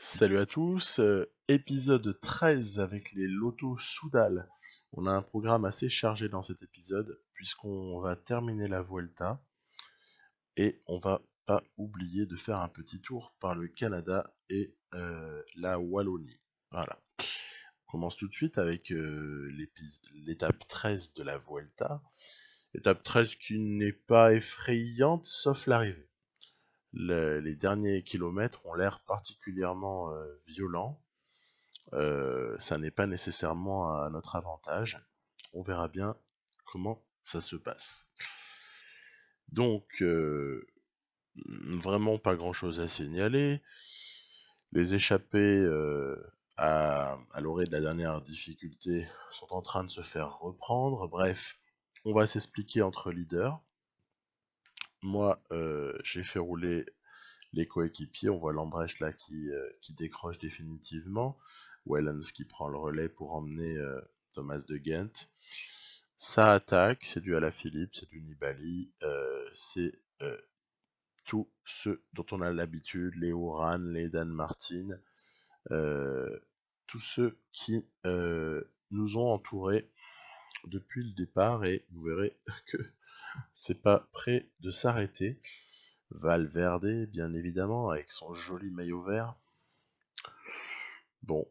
Salut à tous, épisode 13 avec les lotos Soudal. On a un programme assez chargé dans cet épisode puisqu'on va terminer la Vuelta et on va pas oublier de faire un petit tour par le Canada et la Wallonie. Voilà. On commence tout de suite avec l'étape 13 de la Vuelta. Étape 13 qui n'est pas effrayante sauf l'arrivée. Les derniers kilomètres ont l'air particulièrement violents. Ça n'est pas nécessairement à notre avantage. On verra bien comment ça se passe. Donc, vraiment pas grand-chose à signaler. Les échappés à l'orée de la dernière difficulté sont en train de se faire reprendre. Bref, on va s'expliquer entre leaders. Moi, j'ai fait rouler les coéquipiers. On voit Lambrecht là qui décroche définitivement. Wellens qui prend le relais pour emmener Thomas de Ghent. Ça attaque, c'est du Alaphilippe, c'est du Nibali, c'est tous ceux dont on a l'habitude, les Oran, les Dan Martin, tous ceux qui nous ont entourés depuis le départ et vous verrez que c'est pas prêt de s'arrêter. Valverde, bien évidemment, avec son joli maillot vert. Bon,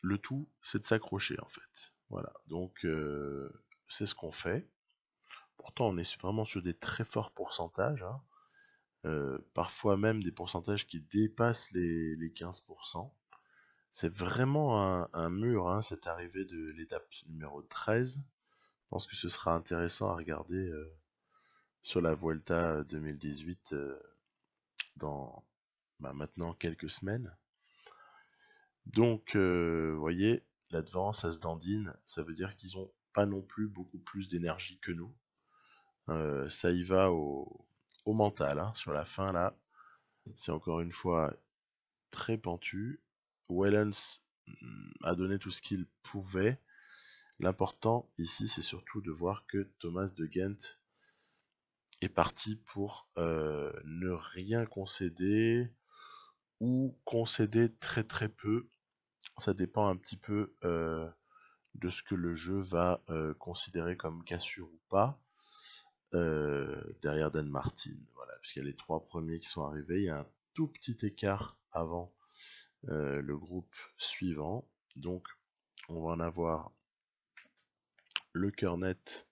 le tout, c'est de s'accrocher en fait. Voilà, donc c'est ce qu'on fait. Pourtant, on est vraiment sur des très forts pourcentages, hein. Parfois même des pourcentages qui dépassent les 15%. C'est vraiment un mur, hein, cette arrivée de l'étape numéro 13. Je pense que ce sera intéressant à regarder sur la Vuelta 2018 dans maintenant quelques semaines. Donc, vous voyez, là devant, ça se dandine. Ça veut dire qu'ils ont pas non plus beaucoup plus d'énergie que nous. Ça y va au mental, hein. Sur la fin, là, c'est encore une fois très pentu. Wellens a donné tout ce qu'il pouvait. L'important ici, c'est surtout de voir que Thomas de Ghent est parti pour ne rien concéder ou concéder très très peu. Ça dépend un petit peu de ce que le jeu va considérer comme cassure ou pas. Derrière Dan Martin, voilà, puisqu'il y a les trois premiers qui sont arrivés, il y a un tout petit écart avant le groupe suivant, donc on va en avoir le cœur net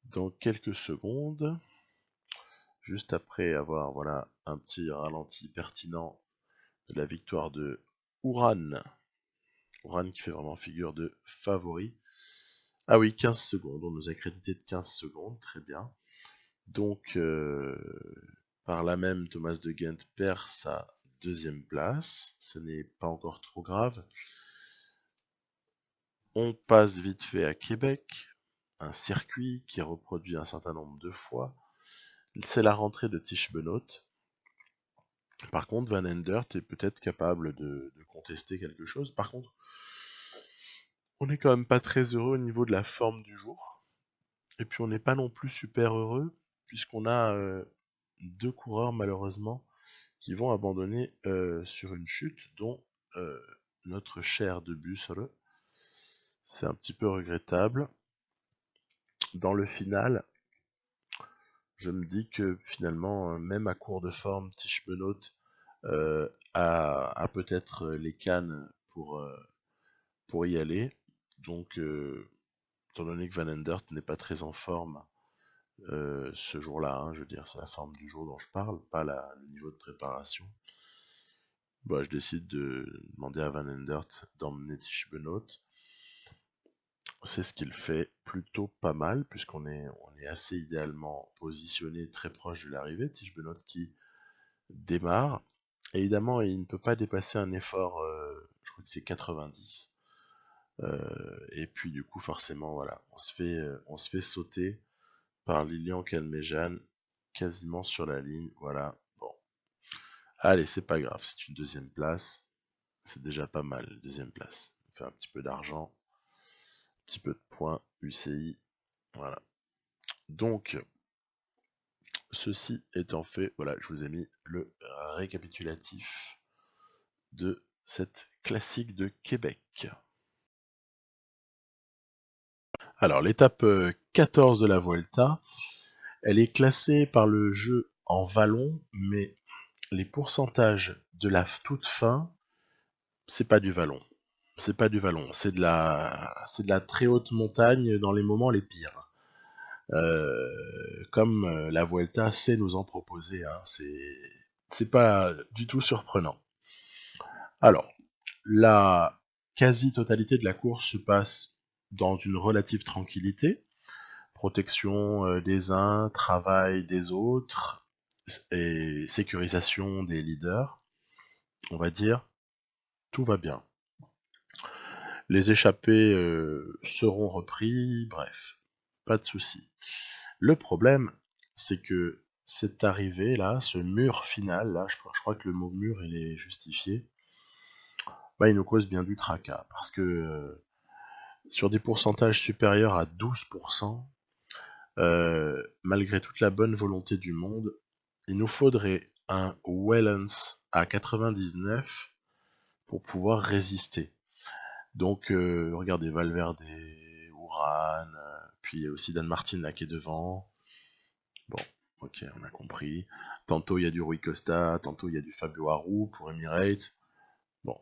dans quelques secondes, juste après avoir voilà un petit ralenti pertinent de la victoire de Uran. Uran qui fait vraiment figure de favori. Ah oui, 15 secondes, on nous a crédité de 15 secondes, très bien. Donc, par là même, Thomas de Ghent perd sa deuxième place. Ce n'est pas encore trop grave. On passe vite fait à Québec, un circuit qui est reproduit un certain nombre de fois. C'est la rentrée de Tish Benoît. Par contre, Van Endert est peut-être capable de contester quelque chose. Par contre, on n'est quand même pas très heureux au niveau de la forme du jour. Et puis on n'est pas non plus super heureux, puisqu'on a deux coureurs malheureusement qui vont abandonner sur une chute, dont euh, notre cher de Bussole. C'est un petit peu regrettable. Dans le final, je me dis que finalement, même à court de forme, Tish Benoît a peut-être les cannes pour y aller. Donc, étant donné que Van Endert n'est pas très en forme ce jour-là, hein, je veux dire, c'est la forme du jour dont je parle, pas le niveau de préparation. Bah, je décide de demander à Van Endert d'emmener Tish Benoît. C'est ce qu'il fait plutôt pas mal, puisqu'on est assez idéalement positionné très proche de l'arrivée. Tish Benoît qui démarre. Évidemment, il ne peut pas dépasser un effort, je crois que c'est 90. Et puis du coup, forcément, voilà, on se fait sauter par Lilian Calmejean quasiment sur la ligne. Voilà, bon. Allez, c'est pas grave, c'est une deuxième place. C'est déjà pas mal, deuxième place. On fait un petit peu d'argent, un petit peu de points, UCI. Voilà. Donc, ceci étant fait, voilà, je vous ai mis le récapitulatif de cette classique de Québec. Alors, l'étape 14 de la Vuelta, elle est classée par le jeu en vallon, mais les pourcentages de la toute fin, c'est pas du vallon. C'est pas du vallon, c'est de la très haute montagne dans les moments les pires. Comme la Vuelta sait nous en proposer, hein, c'est pas du tout surprenant. Alors, la quasi-totalité de la course se passe dans une relative tranquillité, protection des uns, travail des autres, et sécurisation des leaders, on va dire, tout va bien. Les échappés seront repris, bref, pas de souci. Le problème, c'est que cette arrivée là, ce mur final là, je crois que le mot mur il est justifié, bah, il nous cause bien du tracas, parce que sur des pourcentages supérieurs à 12%, malgré toute la bonne volonté du monde, il nous faudrait un Wellens à 99 pour pouvoir résister. Donc, regardez, Valverde, Uran, puis il y a aussi Dan Martin là qui est devant. Bon, ok, on a compris. Tantôt il y a du Rui Costa, tantôt il y a du Fabio Aru pour Emirates. Bon,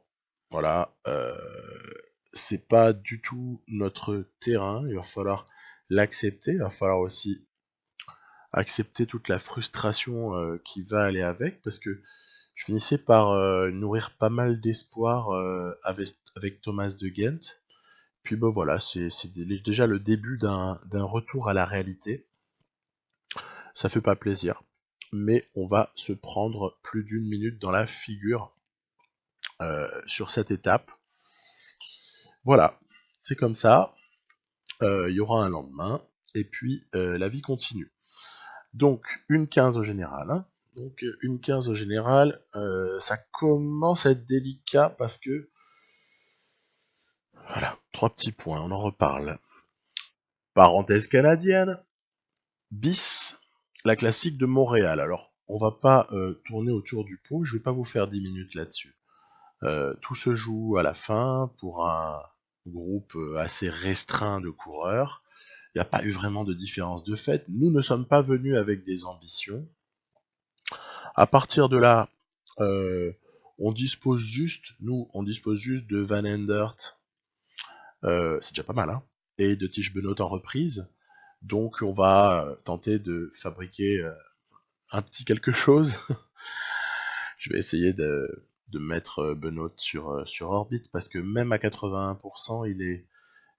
voilà. C'est pas du tout notre terrain. Il va falloir l'accepter. Il va falloir aussi accepter toute la frustration qui va aller avec, parce que je finissais par nourrir pas mal d'espoir avec Thomas de Ghent. Puis ben voilà, c'est déjà le début d'un retour à la réalité. Ça fait pas plaisir, mais on va se prendre plus d'une minute dans la figure sur cette étape. Voilà, c'est comme ça. Il y aura un lendemain, et puis la vie continue. Donc, une 15 au général. Hein. Donc, une 15 au général, ça commence à être délicat parce que. Voilà, 3 petits points, on en reparle. Parenthèse canadienne, bis, la classique de Montréal. Alors, on va pas tourner autour du pot, je vais pas vous faire 10 minutes là-dessus. Tout se joue à la fin pour un groupe assez restreint de coureurs. Il n'y a pas eu vraiment de différence de fait. Nous ne sommes pas venus avec des ambitions. À partir de là, on dispose juste de Van Endert, c'est déjà pas mal, hein, et de Tish Benoît en reprise. Donc on va tenter de fabriquer un petit quelque chose. Je vais essayer de mettre Benoît sur orbite, parce que même à 81%,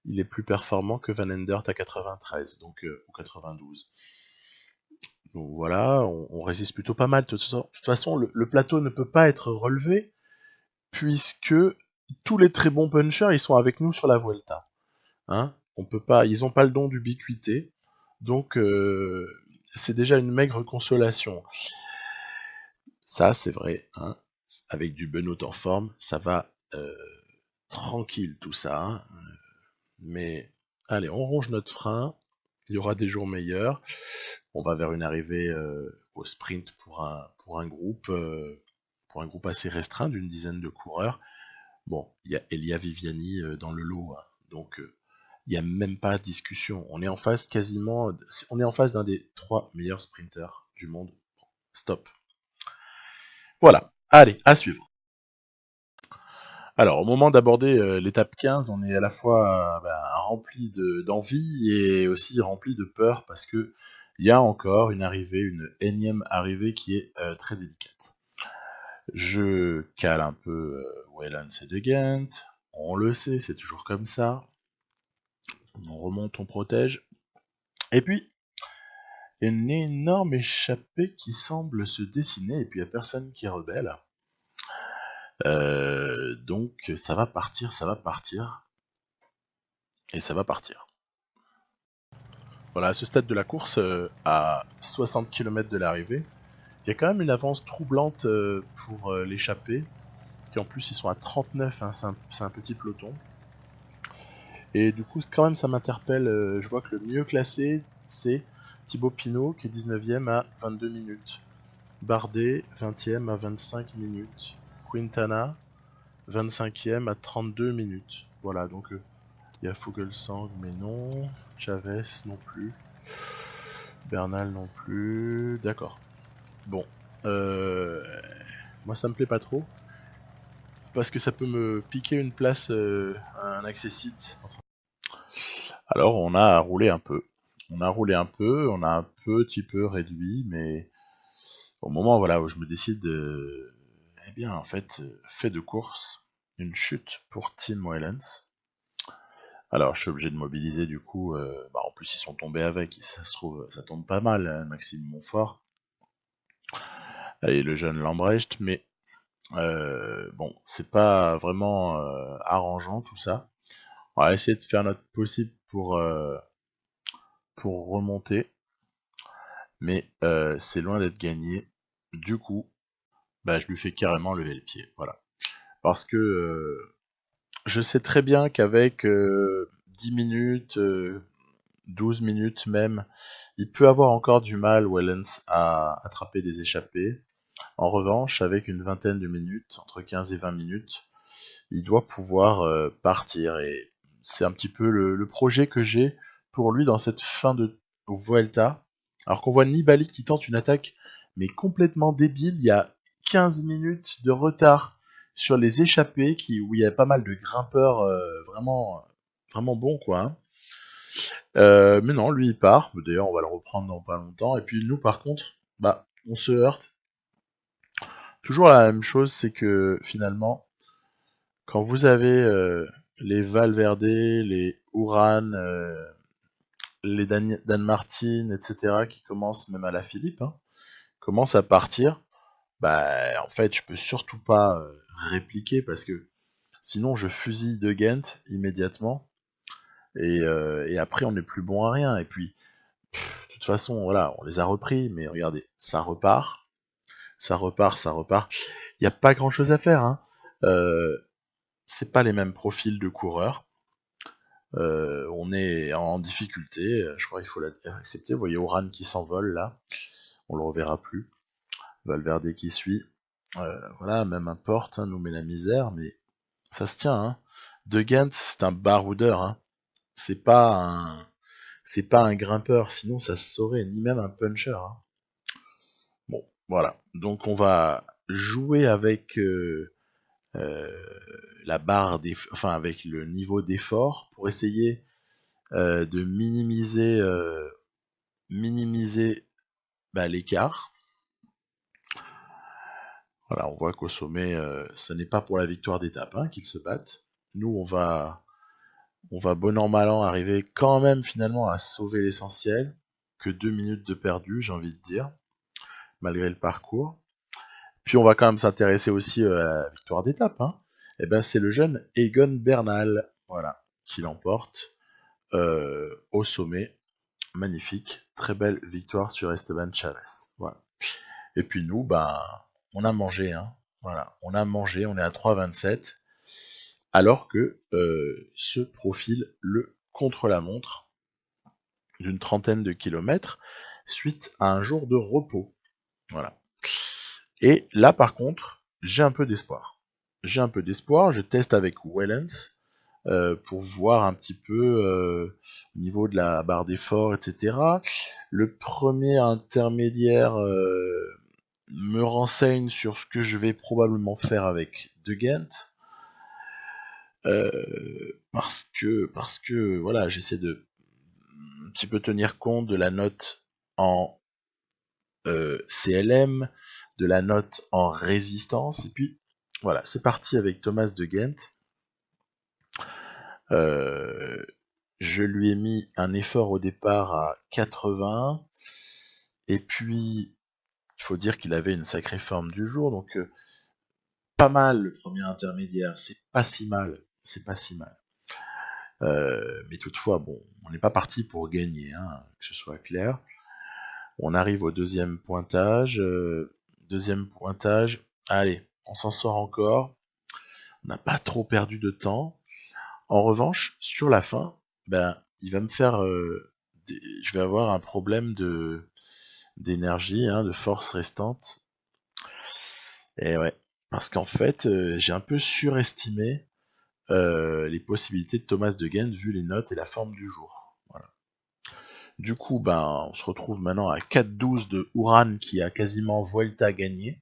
il est plus performant que Van Endert à 93, donc ou 92. Donc voilà, on résiste plutôt pas mal. De toute façon, le plateau ne peut pas être relevé, puisque tous les très bons punchers, ils sont avec nous sur la Vuelta. Hein, on peut pas, ils n'ont pas le don d'ubiquité, donc c'est déjà une maigre consolation. Ça, c'est vrai, hein, avec du Benoît en forme, ça va tranquille tout ça. Hein, mais allez, on ronge notre frein. Il y aura des jours meilleurs. On va vers une arrivée au sprint pour un groupe assez restreint d'une dizaine de coureurs. Bon, il y a Elia Viviani dans le lot, hein, donc il n'y a même pas de discussion. On est en face d'un des 3 meilleurs sprinters du monde. Stop. Voilà. Allez, à suivre. Alors, au moment d'aborder l'étape 15, on est à la fois rempli d'envie et aussi rempli de peur, parce que il y a encore une énième arrivée qui est très délicate. Je cale un peu Wellens et De Ghent. On le sait, c'est toujours comme ça. On remonte, on protège. Et puis, une énorme échappée qui semble se dessiner, et puis il n'y a personne qui est rebelle. Donc ça va partir, et ça va partir. Voilà, à ce stade de la course, à 60 km de l'arrivée, il y a quand même une avance troublante pour l'échappée, qui en plus ils sont à 39, hein, c'est un petit peloton. Et du coup, quand même, ça m'interpelle. Je vois que le mieux classé, c'est Thibaut Pinot, qui est 19ème à 22 minutes. Bardet, 20ème à 25 minutes. Quintana, 25e à 32 minutes. Voilà, donc il y a Fogelsang, mais non. Chavez non plus. Bernal non plus. D'accord. Bon. Moi, ça me plaît pas trop. Parce que ça peut me piquer une place à un accessite. Alors, on a roulé un peu. On a roulé un peu, on a un petit peu réduit, mais au moment voilà, où je me décide, eh bien, en fait, fait de course, une chute pour Tim Wellens. Alors, je suis obligé de mobiliser du coup. En plus, ils sont tombés avec. Ça se trouve, ça tombe pas mal, hein, Maxime Montfort et le jeune Lambrecht. Mais bon, c'est pas vraiment arrangeant tout ça. On va essayer de faire notre possible pour remonter, mais c'est loin d'être gagné. Du coup, bah, je lui fais carrément lever le pied. Voilà. Parce que je sais très bien qu'avec 10 minutes, 12 minutes même, il peut avoir encore du mal, Wellens, à attraper des échappées. En revanche, avec une vingtaine de minutes, entre 15 et 20 minutes, il doit pouvoir partir. Et c'est un petit peu le projet que j'ai pour lui dans cette fin de Vuelta. Alors qu'on voit Nibali qui tente une attaque, mais complètement débile. Il y a 15 minutes de retard sur les échappées où il y a pas mal de grimpeurs vraiment bons, quoi. Hein. Mais non, lui il part. D'ailleurs, on va le reprendre dans pas longtemps. Et puis nous, par contre, bah, on se heurte. Toujours la même chose, c'est que finalement, quand vous avez les Valverde, les Uran, les Dan Martin, etc., qui commencent même à la Philippe, hein, commencent à partir, bah en fait je peux surtout pas répliquer parce que sinon je fusille De Ghent immédiatement et après on n'est plus bon à rien. Et puis de toute façon voilà, on les a repris, mais regardez, ça repart, ça repart, ça repart. Il n'y a pas grand chose à faire, hein. Euh, c'est pas les mêmes profils de coureurs. On est en difficulté, je crois qu'il faut l'accepter. Vous voyez Oran qui s'envole là, on le reverra plus. Valverde qui suit. Voilà, même un Porte nous met la misère, mais ça se tient. Hein. De Ghent, c'est un baroudeur. Hein. C'est pas un, c'est pas un grimpeur, sinon ça se saurait, ni même un puncher. Hein. Bon, voilà. Donc on va jouer avec la barre enfin avec le niveau d'effort pour essayer de minimiser l'écart. Voilà, on voit qu'au sommet, ce n'est pas pour la victoire d'étape hein, qu'ils se battent. Nous, on va bon an mal an arriver quand même finalement à sauver l'essentiel. Que 2 minutes de perdu, j'ai envie de dire, malgré le parcours. Puis on va quand même s'intéresser aussi à la victoire d'étape. Hein. Et ben c'est le jeune Egon Bernal, voilà, qui l'emporte au sommet. Magnifique, très belle victoire sur Esteban Chavez. Voilà. Et puis nous, ben, on a mangé, hein. Voilà, on a mangé, on est à 3,27, alors que se profile le contre-la-montre d'une trentaine de kilomètres suite à un jour de repos. Voilà. Et là, par contre, j'ai un peu d'espoir. J'ai un peu d'espoir, je teste avec Wellens pour voir un petit peu au niveau de la barre d'effort, etc. Le premier intermédiaire me renseigne sur ce que je vais probablement faire avec De Ghent. Parce que voilà, j'essaie de un petit peu tenir compte de la note en CLM, de la note en résistance, et puis voilà, c'est parti avec Thomas De Ghent. Je lui ai mis un effort au départ à 80, et puis il faut dire qu'il avait une sacrée forme du jour, donc pas mal le premier intermédiaire, c'est pas si mal, c'est pas si mal. Mais toutefois, bon, on n'est pas parti pour gagner, hein, que ce soit clair. On arrive au deuxième pointage. Allez, on s'en sort encore. On n'a pas trop perdu de temps. En revanche, sur la fin, ben, il va me faire. Je vais avoir un problème d'énergie, hein, de force restante. Et ouais. parce qu'en fait, j'ai un peu surestimé les possibilités de Thomas de Ghent vu les notes et la forme du jour. Voilà. Du coup, ben, on se retrouve maintenant à 4-12 de Uran qui a quasiment Vuelta gagné.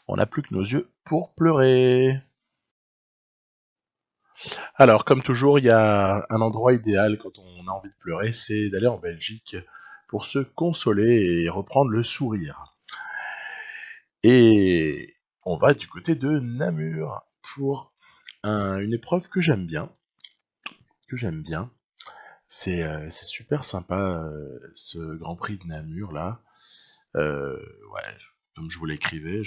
On n'a plus que nos yeux pour pleurer. Alors, comme toujours, il y a un endroit idéal quand on a envie de pleurer, c'est d'aller en Belgique pour se consoler et reprendre le sourire. Et on va du côté de Namur pour une épreuve que j'aime bien. C'est super sympa ce Grand Prix de Namur là. Ouais, comme je vous l'écrivais,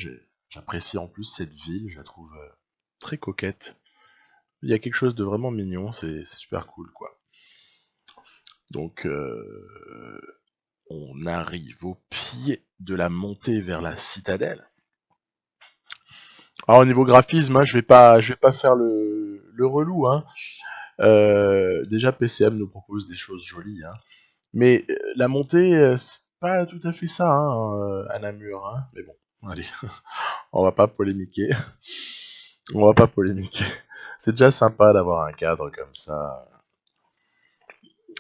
j'apprécie en plus cette ville, je la trouve très coquette. Il y a quelque chose de vraiment mignon, c'est super cool quoi. Donc on arrive au pied de la montée vers la citadelle. Alors au niveau graphisme, hein, je vais pas faire le relou. Hein. Déjà PCM nous propose des choses jolies, hein. Mais la montée, c'est pas tout à fait ça hein, à Namur. Hein. Mais bon, allez, on va pas polémiquer. On va pas polémiquer. C'est déjà sympa d'avoir un cadre comme ça,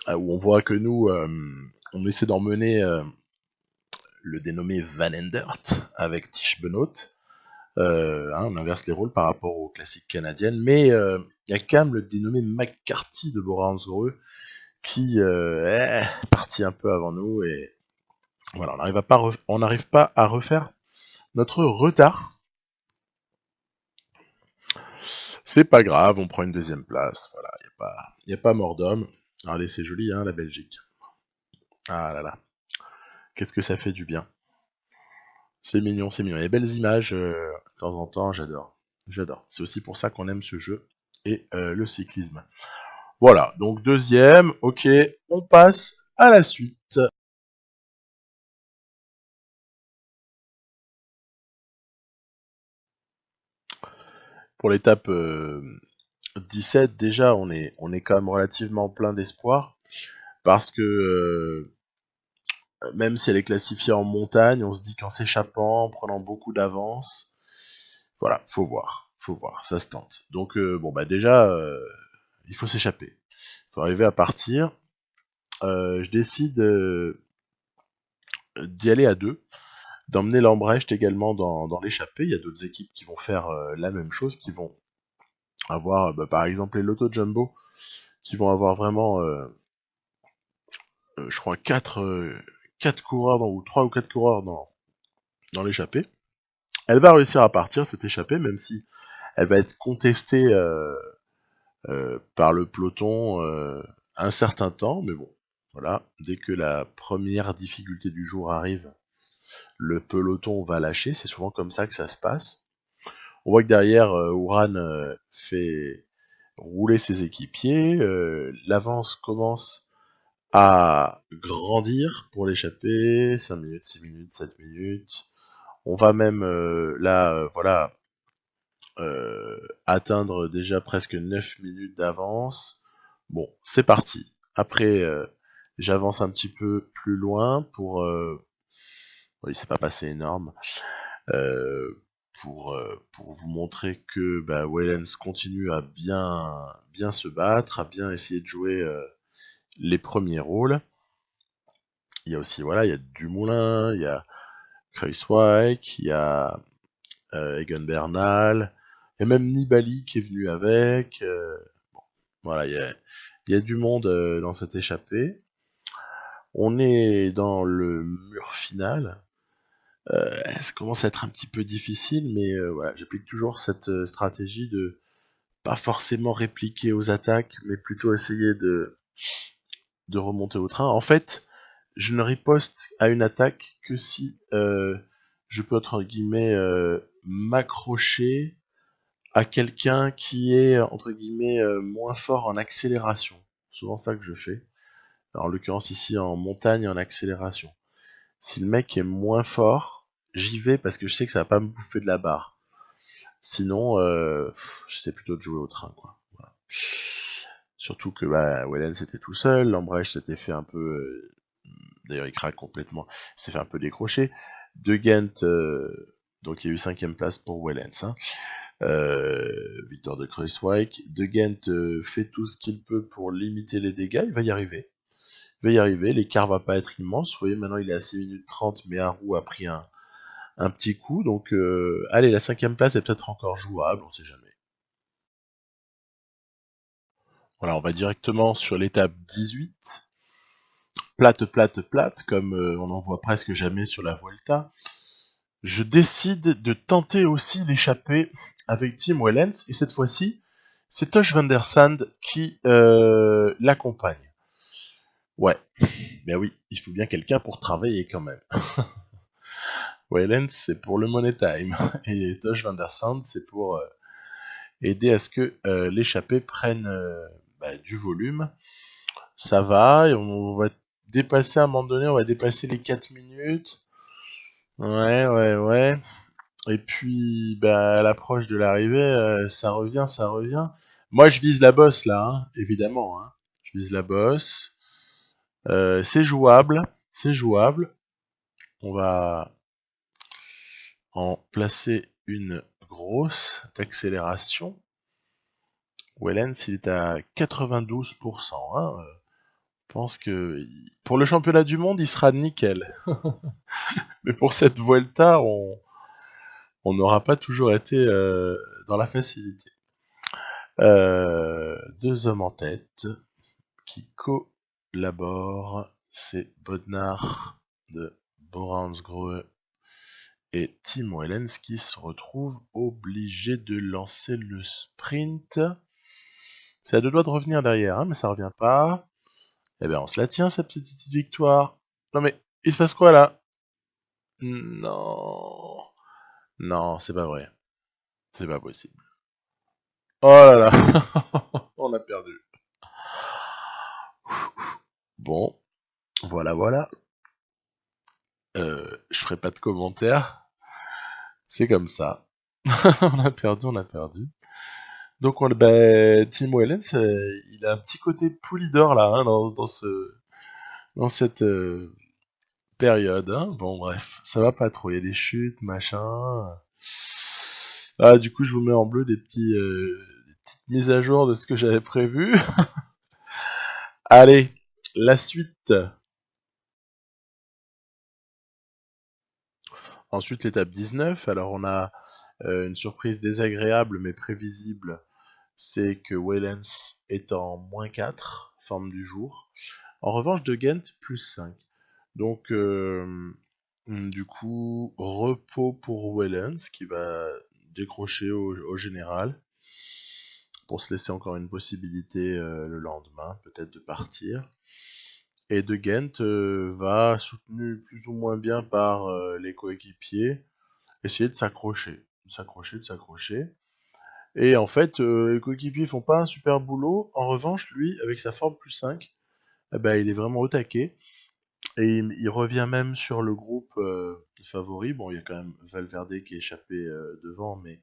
où on voit que nous, on essaie d'emmener le dénommé Van Endert avec Tish Benoît. Hein, on inverse les rôles par rapport aux classiques canadiennes, mais il y a quand même le dénommé McCarthy de Bora Hansgrohe qui est parti un peu avant nous et voilà, on n'arrive pas à refaire notre retard. C'est pas grave, on prend une deuxième place. Voilà, y a pas mort d'homme. Regardez, c'est joli, hein, la Belgique. Ah là là, qu'est-ce que ça fait du bien. C'est mignon, c'est mignon. Il y a des belles images de temps en temps, j'adore. J'adore. C'est aussi pour ça qu'on aime ce jeu et le cyclisme. Voilà, donc deuxième, ok, on passe à la suite. Pour l'étape 17, déjà, on est quand même relativement plein d'espoir, parce que même si elle est classifiée en montagne, on se dit qu'en s'échappant, en prenant beaucoup d'avance, voilà, faut voir, ça se tente. Donc bon bah déjà, il faut s'échapper, il faut arriver à partir. Je décide d'y aller à deux, d'emmener l'Ambrecht également dans l'échappée. Il y a d'autres équipes qui vont faire la même chose, qui vont avoir, bah, par exemple, les Lotto Jumbo, qui vont avoir vraiment, je crois, 4 coureurs, ou 3 ou 4 coureurs dans l'échappée. Elle va réussir à partir, cette échappée, même si elle va être contestée par le peloton un certain temps, mais bon, voilà, dès que la première difficulté du jour arrive, le peloton va lâcher, c'est souvent comme ça que ça se passe. On voit que derrière, Uran fait rouler ses équipiers, l'avance commence à grandir pour l'échapper, 5 minutes, 6 minutes, 7 minutes. On va même là, voilà, atteindre déjà presque 9 minutes d'avance. Bon, c'est parti. Après, j'avance un petit peu plus loin pour... oui, c'est pas passé énorme. Euh, pour vous montrer que bah, Wellens continue à bien se battre, à bien essayer de jouer les premiers rôles. Il y a aussi, voilà, il y a Dumoulin, il y a Kruijswijk, il y a Egan Bernal, il y a même Nibali qui est venu avec. Voilà, il y a du monde dans cette échappée. On est dans le mur final. Ça commence à être un petit peu difficile, mais voilà, j'applique toujours cette stratégie de pas forcément répliquer aux attaques, mais plutôt essayer de remonter au train. En fait, je ne riposte à une attaque que si je peux, entre guillemets, m'accrocher à quelqu'un qui est, entre guillemets, moins fort en accélération. C'est souvent ça que je fais. Alors, en l'occurrence ici en montagne en accélération. Si le mec est moins fort, j'y vais parce que je sais que ça va pas me bouffer de la barre. Sinon, j'essaie plutôt de jouer au train, quoi. Voilà. Surtout que bah, Wellen c'était tout seul, l'Ambrecht s'était fait un peu... d'ailleurs il craque complètement, il s'est fait un peu décrocher. De Ghent Donc il y a eu 5e place pour Wellens. Hein. Victor de Kruiswijk. De Gent fait tout ce qu'il peut pour limiter les dégâts. Il va y arriver. L'écart va pas être immense. Vous voyez, maintenant il est à 6 minutes 30, mais Haru a pris un petit coup. Donc, allez, la 5e place est peut-être encore jouable, on sait jamais. Voilà, on va directement sur l'étape 18. Plate, comme on en voit presque jamais sur la Vuelta. Je décide de tenter aussi l'échappée avec Tim Wellens, et cette fois-ci, c'est Tosh van der Sande qui l'accompagne. Ouais, ben oui, il faut bien quelqu'un pour travailler quand même. Wellens, c'est pour le Money Time, et Tosh van der Sande, c'est pour aider à ce que l'échappée prenne du volume. Ça va, et on va dépasser à un moment donné, on va dépasser les 4 minutes. Ouais. Et puis, à l'approche de l'arrivée, ça revient. Moi, je vise la bosse, là, hein, évidemment. Hein. Je vise la bosse. C'est jouable. On va en placer une grosse d'accélération. Wellens, il est à 92%. Hein. Je pense que pour le championnat du monde, il sera nickel. Mais pour cette Vuelta, on n'aura pas toujours été dans la facilité. 2 hommes en tête qui collaborent, c'est Bodnar de Boransgrohe et Tim Wellens qui se retrouvent obligés de lancer le sprint. C'est à 2 doigts de revenir derrière, hein, mais ça revient pas. Eh bien, on se la tient, cette petite victoire. Non mais, il se passe quoi là? Non. Non, c'est pas vrai. C'est pas possible. Oh là là. On a perdu. Bon, voilà. Je ferai pas de commentaires. C'est comme ça. On a perdu. Donc, Tim Wellens, il a un petit côté Poulidor là, hein, dans cette période. Hein. Bon, bref, ça va pas trop. Il y a des chutes, machin. Ah, du coup, je vous mets en bleu des petites mises à jour de ce que j'avais prévu. Allez, la suite. Ensuite, l'étape 19. Alors, on a une surprise désagréable mais prévisible. C'est que Wellens est en -4, forme du jour. En revanche, De Gent, +5. Donc, du coup, repos pour Wellens, qui va décrocher au général, pour se laisser encore une possibilité le lendemain, peut-être de partir. Et De Gent va, soutenu plus ou moins bien par les coéquipiers, essayer de s'accrocher. Et en fait, les coéquipiers font pas un super boulot. En revanche, lui, avec sa forme +5, il est vraiment au taquet. Et il revient même sur le groupe favori. Bon, il y a quand même Valverde qui est échappé devant, mais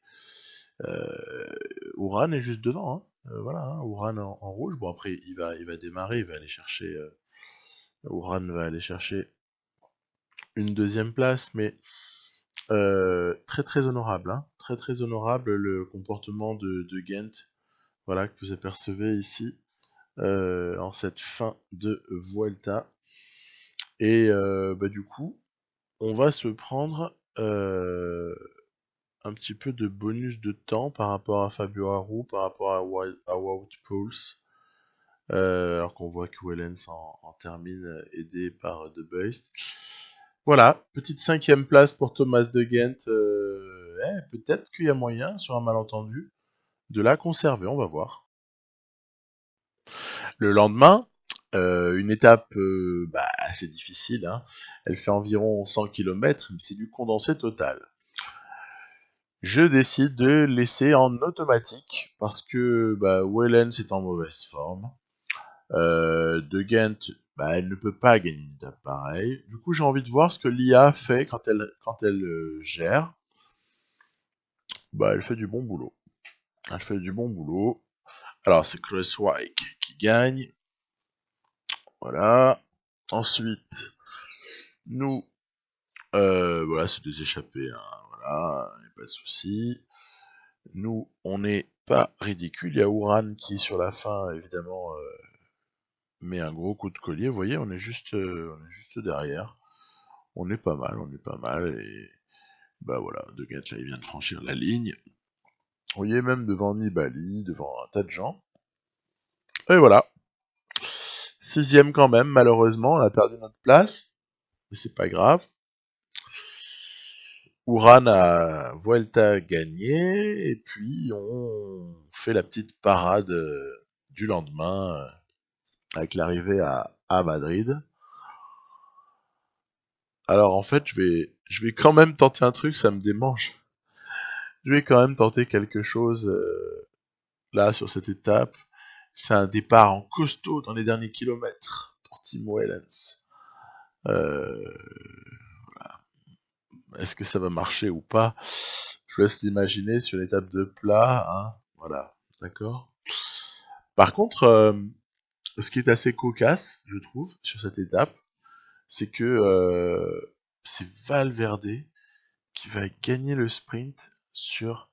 Uran est juste devant. Hein. Voilà, hein, Uran en rouge. Bon, après, il va démarrer, il va aller chercher. Uran va aller chercher une 2e place, mais très honorable. Hein. Très honorable le comportement de Gent. Voilà, que vous apercevez ici en cette fin de Vuelta. Et du coup, on va se prendre un petit peu de bonus de temps par rapport à Fabio Aru, par rapport à Wout Poels. Alors qu'on voit que Wellens en termine aidé par De Beust. Voilà, petite 5e place pour Thomas De Gent. Peut-être qu'il y a moyen, sur un malentendu, de la conserver, on va voir. Le lendemain, une étape assez difficile. Hein. Elle fait environ 100 km, mais c'est du condensé total. Je décide de laisser en automatique parce que Wellens est en mauvaise forme. De Gent, elle ne peut pas gagner une étape pareille. Du coup, j'ai envie de voir ce que l'IA fait quand elle gère. Elle fait du bon boulot. Alors, c'est Kruiswijk qui gagne. Voilà. Ensuite, nous, c'est des échappés. Hein, voilà, pas de souci. Nous, on n'est pas ridicule. Il y a Ouran qui, sur la fin, évidemment, met un gros coup de collier. Vous voyez, on est juste derrière. On est pas mal, et bah voilà, De Gat là il vient de franchir la ligne. Vous voyez, même devant Nibali, devant un tas de gens. Et voilà. 6ème quand même, malheureusement, on a perdu notre place. Mais c'est pas grave. Ouran a Vuelta gagné, et puis on fait la petite parade du lendemain avec l'arrivée à Madrid. Alors en fait, je vais quand même tenter un truc, ça me démange. Je vais quand même tenter quelque chose là sur cette étape. C'est un départ en costaud dans les derniers kilomètres pour Tim Wellens. Est-ce que ça va marcher ou pas? Je vous laisse l'imaginer sur une étape de plat, hein. Voilà, d'accord. Par contre, ce qui est assez cocasse, je trouve, sur cette étape, c'est que c'est Valverde qui va gagner le sprint sur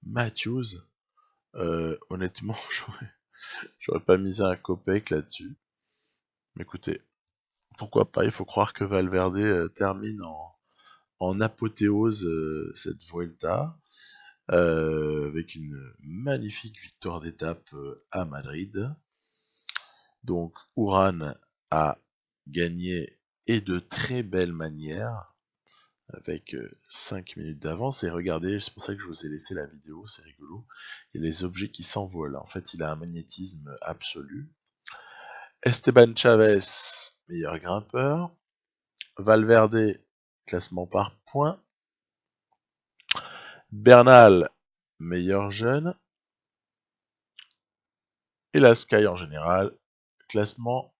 Matthews. Honnêtement, j'aurais pas misé un copec là-dessus. Mais écoutez, pourquoi pas, il faut croire que Valverde termine en apothéose cette Vuelta, avec une magnifique victoire d'étape à Madrid. Donc Ouran a gagné, et de très belle manière, avec 5 minutes d'avance. Et regardez, c'est pour ça que je vous ai laissé la vidéo, c'est rigolo. Il y a les objets qui s'envolent. En fait, il a un magnétisme absolu. Esteban Chavez, meilleur grimpeur. Valverde, classement par points. Bernal, meilleur jeune. Et la Sky en général, classement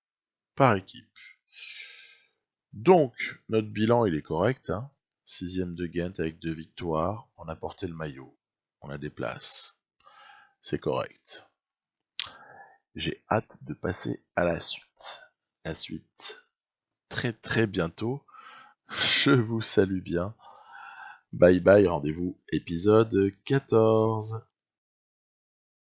par équipe. Donc, notre bilan, il est correct. 6ème de Ghent avec 2 victoires. On a porté le maillot. On a des places. C'est correct. J'ai hâte de passer à la suite. La suite, très très bientôt. Je vous salue bien. Bye bye, rendez-vous épisode 14.